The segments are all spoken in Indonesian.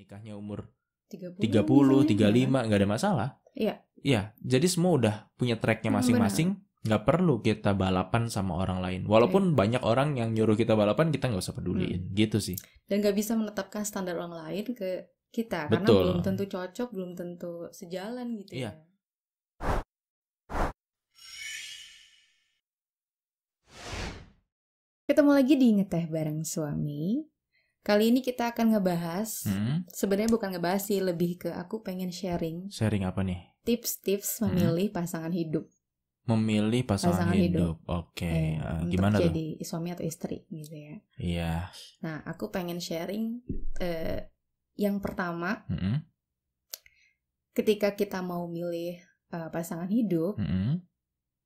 nikahnya umur 30, 35 nggak ada masalah. Iya. Iya, jadi semua udah punya tracknya masing-masing. Nggak perlu kita balapan sama orang lain. Walaupun banyak orang yang nyuruh kita balapan, kita nggak usah peduliin. Gitu sih. Dan nggak bisa menetapkan standar orang lain ke kita. Karena Betul. belum tentu cocok, belum tentu sejalan gitu Iya. ya. Ketemu lagi di Ngeteh Bareng Suami. Kali ini kita akan ngebahas, sebenarnya bukan ngebahas sih, lebih ke aku pengen sharing. Sharing apa nih? Tips-tips memilih pasangan hidup. Memilih pasangan hidup. Oke. Gimana untuk tuh? jadi suami atau istri gitu ya. Iya. Nah, aku pengen sharing yang pertama, ketika kita mau milih pasangan hidup,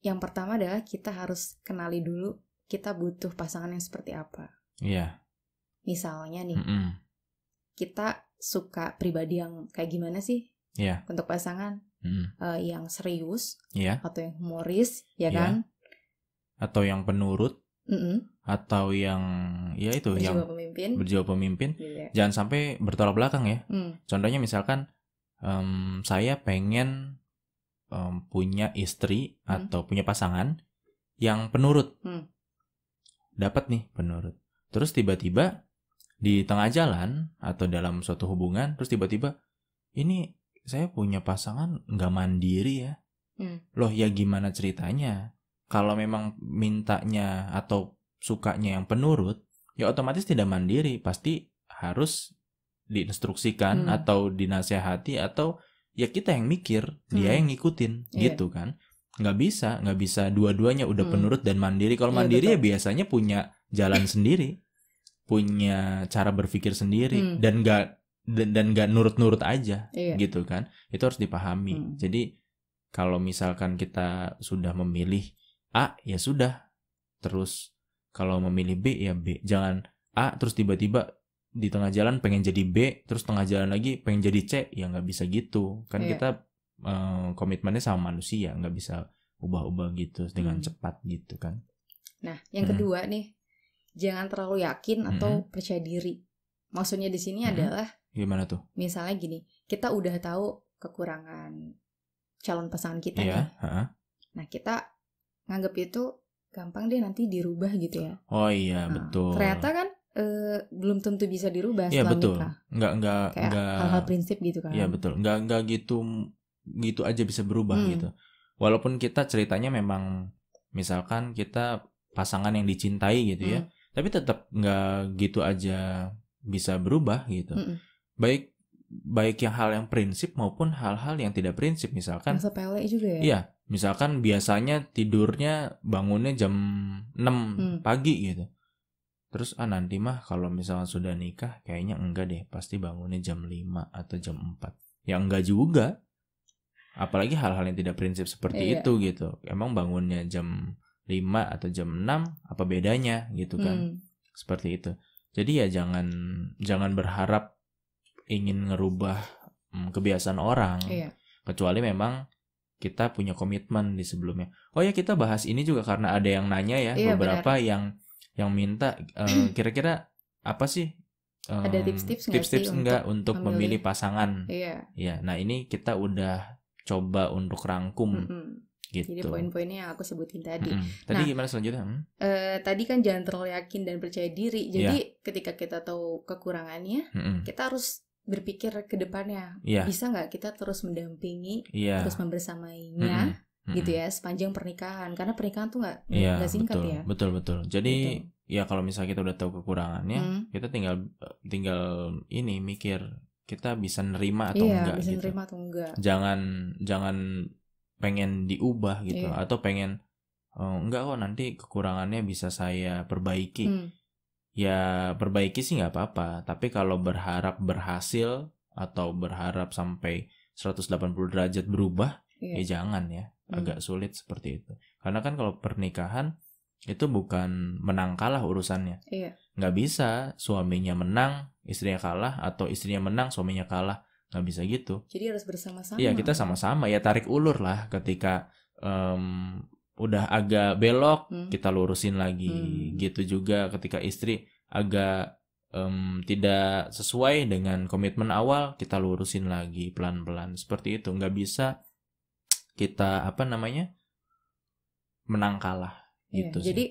yang pertama adalah kita harus kenali dulu kita butuh pasangan yang seperti apa. Iya. Misalnya nih, kita suka pribadi yang kayak gimana sih? Iya. Untuk pasangan yang serius, atau yang humoris, ya kan? Atau yang penurut, atau yang itu berjiwa yang berjiwa pemimpin. Gitu ya. Jangan sampai bertolak belakang ya. Contohnya misalkan saya pengen punya istri atau punya pasangan yang penurut. Dapat nih penurut. Terus tiba-tiba di tengah jalan atau dalam suatu hubungan, terus tiba-tiba ini saya punya pasangan nggak mandiri ya. Loh ya gimana ceritanya? Kalau memang mintanya atau sukanya yang penurut, ya otomatis tidak mandiri. Pasti harus diinstruksikan atau dinasehati, atau ya kita yang mikir, dia yang ngikutin, gitu kan. Nggak bisa dua-duanya udah penurut dan mandiri. Kalau mandiri ya biasanya punya jalan sendiri, punya cara berpikir sendiri, dan nggak nurut-nurut aja, gitu kan. Itu harus dipahami. Jadi kalau misalkan kita sudah memilih A, ya sudah. Terus kalau memilih B, ya B. Jangan A terus tiba-tiba di tengah jalan pengen jadi B, terus tengah jalan lagi pengen jadi C. Ya nggak bisa gitu. Kan kita komitmennya sama manusia, nggak bisa ubah-ubah gitu dengan cepat gitu kan. Nah, yang kedua nih, jangan terlalu yakin atau percaya diri. Maksudnya di sini adalah gimana tuh? Misalnya gini, kita udah tahu kekurangan calon pasangan kita nih. Nah, kita nganggap itu gampang deh nanti dirubah gitu ya. Oh iya, betul. Ternyata kan belum tentu bisa dirubah setelah betul. Nikah. Nggak hal-hal prinsip gitu kan. Iya betul. Nggak gitu aja bisa berubah gitu. Walaupun kita ceritanya memang misalkan kita pasangan yang dicintai gitu ya, tapi tetap nggak gitu aja bisa berubah gitu. Baik yang hal yang prinsip maupun hal-hal yang tidak prinsip. Misalkan sepele juga ya. Iya, misalkan biasanya tidurnya bangunnya jam 6 pagi gitu. Terus nanti mah kalau misalnya sudah nikah kayaknya enggak deh, pasti bangunnya jam 5 atau jam 4. Ya enggak juga. Apalagi hal-hal yang tidak prinsip seperti itu gitu. Emang bangunnya jam 5 atau jam 6 apa bedanya gitu kan. Seperti itu. Jadi ya jangan berharap ingin ngerubah kebiasaan orang. Kecuali memang kita punya komitmen di sebelumnya. Oh ya, kita bahas ini juga karena ada yang nanya ya, beberapa benar. yang minta kira-kira apa sih ada tips-tips enggak untuk memilih pasangan. Ya, nah ini kita udah coba untuk rangkum. Gitu. Jadi poin-poinnya yang aku sebutin tadi. Tadi gimana selanjutnya? Tadi kan jangan terlalu yakin dan percaya diri. Jadi ketika kita tahu kekurangannya, kita harus berpikir ke depannya. Bisa nggak kita terus mendampingi, terus membersamainya, gitu ya, sepanjang pernikahan. Karena pernikahan tuh nggak singkat ya. Betul. Jadi ya kalau misalnya kita udah tahu kekurangannya, kita tinggal ini mikir kita bisa nerima atau enggak bisa gitu. Nerima atau enggak. Jangan pengen diubah gitu, atau pengen enggak kok nanti kekurangannya bisa saya perbaiki. Ya perbaiki sih nggak apa-apa, tapi kalau berharap berhasil atau berharap sampai 180 derajat berubah, ya jangan ya, agak sulit seperti itu. Karena kan kalau pernikahan itu bukan menang kalah urusannya. Nggak bisa suaminya menang, istrinya kalah, atau istrinya menang, suaminya kalah. Nggak bisa gitu. Jadi harus bersama-sama. Iya, kita sama-sama ya, tarik ulur lah. Ketika udah agak belok, kita lurusin lagi. Gitu juga ketika istri agak tidak sesuai dengan komitmen awal, kita lurusin lagi pelan-pelan. Seperti itu, nggak bisa kita menang kalah gitu sih. Jadi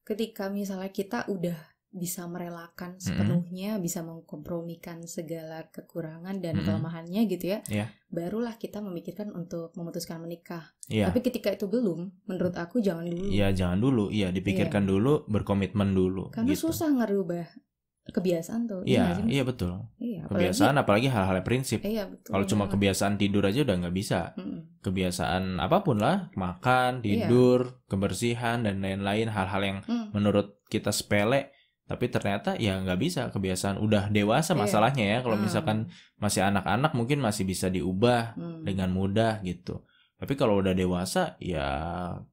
ketika misalnya kita udah bisa merelakan sepenuhnya, bisa mengkompromikan segala kekurangan dan kelemahannya gitu ya, barulah kita memikirkan untuk memutuskan menikah. Tapi ketika itu belum, menurut aku jangan dulu. Iya, jangan dulu. Iya, dipikirkan dulu, berkomitmen dulu. Karena gitu. Susah ngerubah kebiasaan tuh. Iya betul. Kebiasaan apalagi hal-hal prinsip. Kalau cuma kebiasaan tidur aja udah nggak bisa. Kebiasaan apapun lah, makan, tidur, kebersihan dan lain-lain, hal-hal yang menurut kita sepele, tapi ternyata ya nggak bisa. Kebiasaan udah dewasa masalahnya ya. Kalau misalkan masih anak-anak mungkin masih bisa diubah dengan mudah gitu. Tapi kalau udah dewasa ya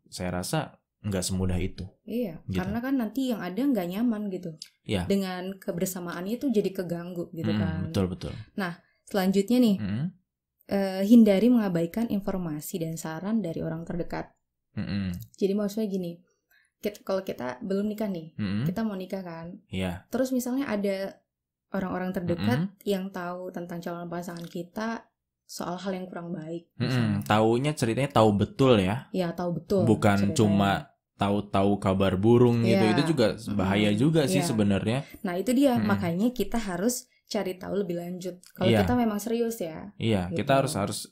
saya rasa nggak semudah itu. Gitu. Karena kan nanti yang ada nggak nyaman gitu. Dengan kebersamaannya itu jadi keganggu gitu kan. Betul. Nah, selanjutnya nih, hindari mengabaikan informasi dan saran dari orang terdekat. Jadi maksudnya gini, kalau kita belum nikah nih, kita mau nikah kan. Terus misalnya ada orang-orang terdekat yang tahu tentang calon pasangan kita soal hal yang kurang baik. Taunya ceritanya tahu betul ya. Iya, tahu betul. Bukan ceritanya cuma tahu-tahu kabar burung gitu. Itu juga bahaya juga sih sebenarnya. Nah, itu dia. Makanya kita harus cari tahu lebih lanjut. Kalau kita memang serius ya. Iya, gitu. Kita harus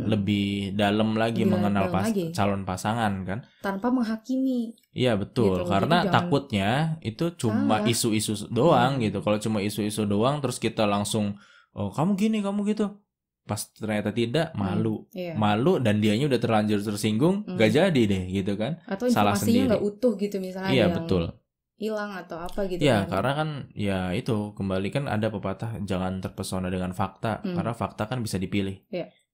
lebih dalam lagi mengenal calon pasangan kan. Tanpa menghakimi. Iya, betul. Gitu. Karena takutnya itu cuma isu-isu doang gitu. Kalau cuma isu-isu doang terus kita langsung, oh kamu gini, kamu gitu. Pas ternyata tidak, malu. Malu dan dianya udah terlanjur tersinggung, gak jadi deh gitu kan. Atau informasinya gak utuh gitu misalnya. Iya, betul. Hilang atau apa gitu. Iya, karena kan ya itu, kembali kan ada pepatah jangan terpesona dengan fakta, karena fakta kan bisa dipilih.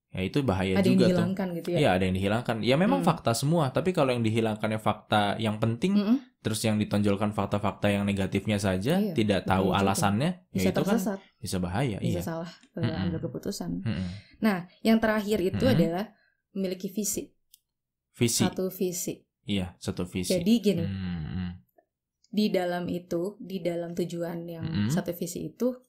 Ya itu bahaya ada juga tuh. Ada yang dihilangkan gitu ya. Iya, ada yang dihilangkan. Ya memang fakta semua, tapi kalau yang dihilangkannya fakta yang penting, terus yang ditonjolkan fakta-fakta yang negatifnya saja, tidak tahu alasannya, bisa ya itu tersesat. Kan bisa bahaya. Bisa salah ambil keputusan. Nah, yang terakhir itu adalah memiliki visi. Satu visi. Iya, satu visi. Jadi gini, di dalam tujuan yang satu visi itu,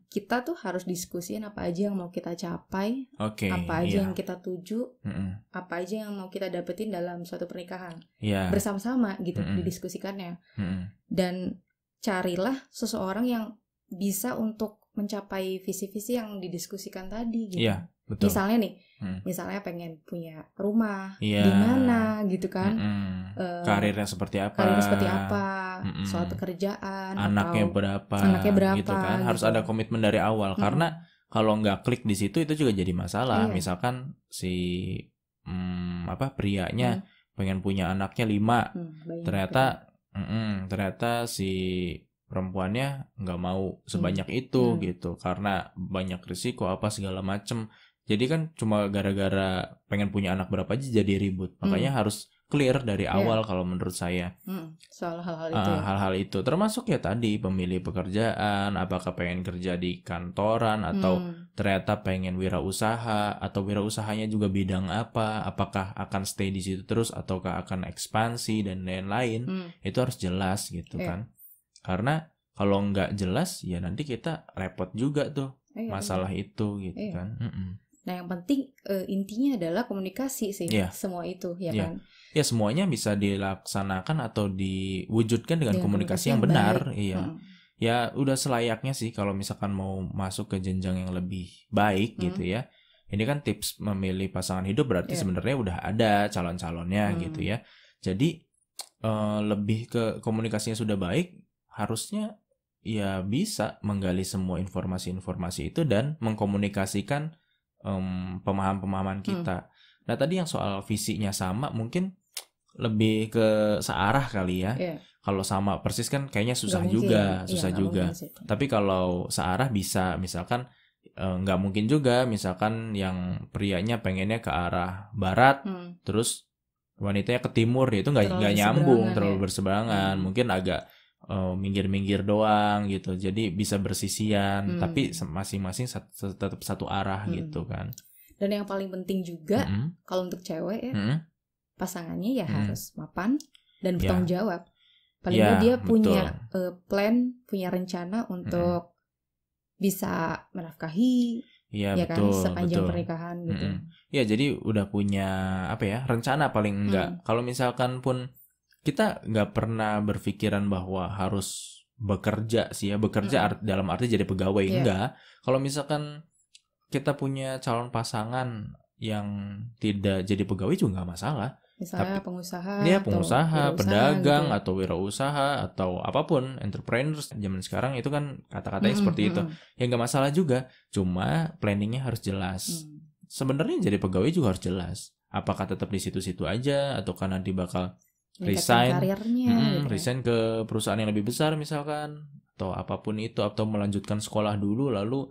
kita tuh harus diskusiin apa aja yang mau kita capai, apa aja yang kita tuju, apa aja yang mau kita dapetin dalam suatu pernikahan, bersama-sama gitu, didiskusikannya. Dan carilah seseorang yang bisa untuk mencapai visi-visi yang didiskusikan tadi gitu. Betul. Misalnya nih, misalnya pengen punya rumah di mana gitu kan, karirnya seperti apa, soal pekerjaan, anaknya berapa gitu kan, harus ada komitmen dari awal. Karena kalau nggak klik di situ itu juga jadi masalah. Misalkan si prianya pengen punya anaknya 5, ternyata si perempuannya nggak mau sebanyak itu gitu, karena banyak risiko apa segala macem. Jadi kan cuma gara-gara pengen punya anak berapa aja jadi ribut. Makanya harus clear dari awal kalau menurut saya. Soal hal-hal itu. Hal-hal itu termasuk ya tadi pemilih pekerjaan, apakah pengen kerja di kantoran atau ternyata pengen wirausaha, atau wirausahanya juga bidang apa, apakah akan stay di situ terus ataukah akan ekspansi dan lain-lain. Itu harus jelas gitu kan. Karena kalau nggak jelas ya nanti kita repot juga tuh masalah itu gitu kan. Nah yang penting intinya adalah komunikasi sih, semua itu ya kan. Ya semuanya bisa dilaksanakan atau diwujudkan dengan komunikasi yang benar. Ya udah selayaknya sih kalau misalkan mau masuk ke jenjang yang lebih baik gitu ya. Ini kan tips memilih pasangan hidup berarti sebenarnya udah ada calon-calonnya gitu ya. Jadi lebih ke komunikasinya sudah baik, harusnya ya bisa menggali semua informasi-informasi itu dan mengkomunikasikan pemahaman-pemahaman kita. Nah tadi yang soal visinya sama mungkin lebih ke searah kali ya. Kalau sama persis kan kayaknya susah juga. Tapi kalau searah bisa, misalkan nggak mungkin juga misalkan yang prianya pengennya ke arah barat, terus wanitanya ke timur, itu nggak nyambung, terlalu berseberangan. Mungkin agak minggir-minggir doang gitu, jadi bisa bersisian tapi masing-masing tetap satu arah gitu kan. Dan yang paling penting juga kalau untuk cewek ya, pasangannya ya harus mapan dan bertanggung jawab. Paling nggak dia punya plan, punya rencana untuk bisa menafkahi, ya betul, kan sepanjang pernikahan gitu. Ya jadi udah punya rencana paling enggak. Kalau misalkan pun kita nggak pernah berpikiran bahwa harus bekerja sih ya, bekerja dalam arti jadi pegawai, enggak. Kalau misalkan kita punya calon pasangan yang tidak jadi pegawai juga nggak masalah. Misalnya pengusaha, pedagang, gitu. Atau wirausaha, atau apapun, entrepreneurs zaman sekarang itu kan kata-katanya seperti itu. Ya nggak masalah juga, cuma planningnya harus jelas. Sebenarnya jadi pegawai juga harus jelas. Apakah tetap di situ-situ aja, atau kan nanti bakal resign ke perusahaan yang lebih besar misalkan, atau apapun itu, atau melanjutkan sekolah dulu lalu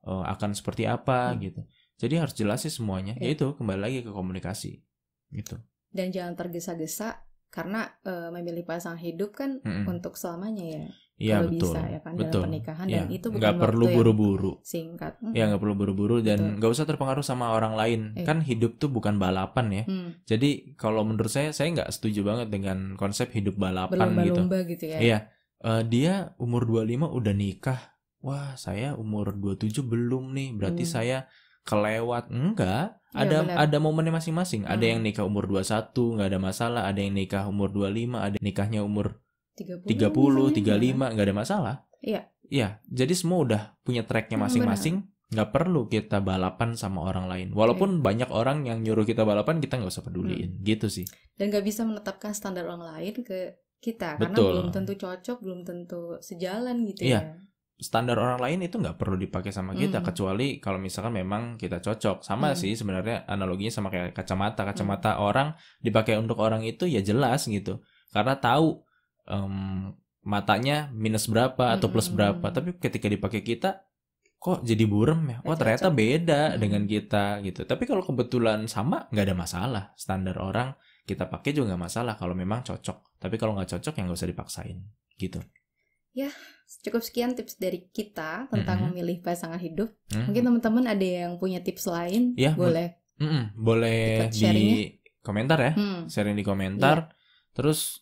akan seperti apa gitu. Jadi harus jelas sih semuanya. Yaitu kembali lagi ke komunikasi gitu. Dan jangan tergesa-gesa karena memilih pasangan hidup kan untuk selamanya ya. Iya betul. Bisa ya kan dalam pernikahan dan itu bukan nggak perlu buru-buru. Singkat. Ya nggak perlu buru-buru dan nggak usah terpengaruh sama orang lain. Kan hidup tuh bukan balapan ya. Jadi kalau menurut saya nggak setuju banget dengan konsep hidup balapan berlomba-lomba gitu ya. Iya. Dia umur 25 udah nikah. Wah, saya umur 27 belum nih. Berarti saya kelewat. Enggak. Ada momennya masing-masing. Ada yang nikah umur 21 nggak ada masalah. Ada yang nikah umur 25, ada nikahnya umur 30, 35 nggak ada masalah. Iya, jadi semua udah punya tracknya masing-masing. Nggak perlu kita balapan sama orang lain. Walaupun banyak orang yang nyuruh kita balapan, kita nggak usah peduliin. Gitu sih. Dan nggak bisa menetapkan standar orang lain ke kita. Karena belum tentu cocok, belum tentu sejalan gitu ya. Standar orang lain itu nggak perlu dipakai sama kita, kecuali kalau misalkan memang kita cocok. Sama sih sebenarnya analoginya sama kayak kacamata orang dipakai untuk orang itu ya jelas gitu, karena tahu matanya minus berapa atau plus berapa. Tapi ketika dipakai kita kok jadi burem ya, ternyata beda dengan kita gitu. Tapi kalau kebetulan sama nggak ada masalah. Standar orang kita pakai juga nggak masalah kalau memang cocok. Tapi kalau nggak cocok ya nggak usah dipaksain gitu. Ya, cukup sekian tips dari kita tentang memilih pasangan hidup. Mungkin teman-teman ada yang punya tips lain, boleh di komentar ya, sharing di komentar. Terus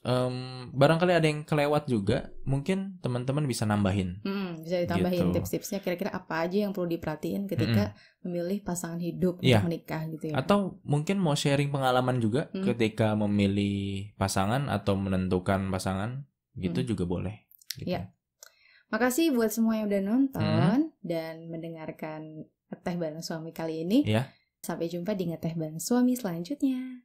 barangkali ada yang kelewat juga, mungkin teman-teman bisa nambahin. Bisa ditambahin tips-tipsnya, kira-kira apa aja yang perlu diperhatiin ketika memilih pasangan hidup untuk menikah gitu ya. Atau mungkin mau sharing pengalaman juga ketika memilih pasangan atau menentukan pasangan, gitu juga boleh. Gitu. Ya, makasih buat semua yang udah nonton dan mendengarkan Ngeteh Bareng Suami kali ini. Sampai jumpa di Ngeteh Bareng Suami selanjutnya.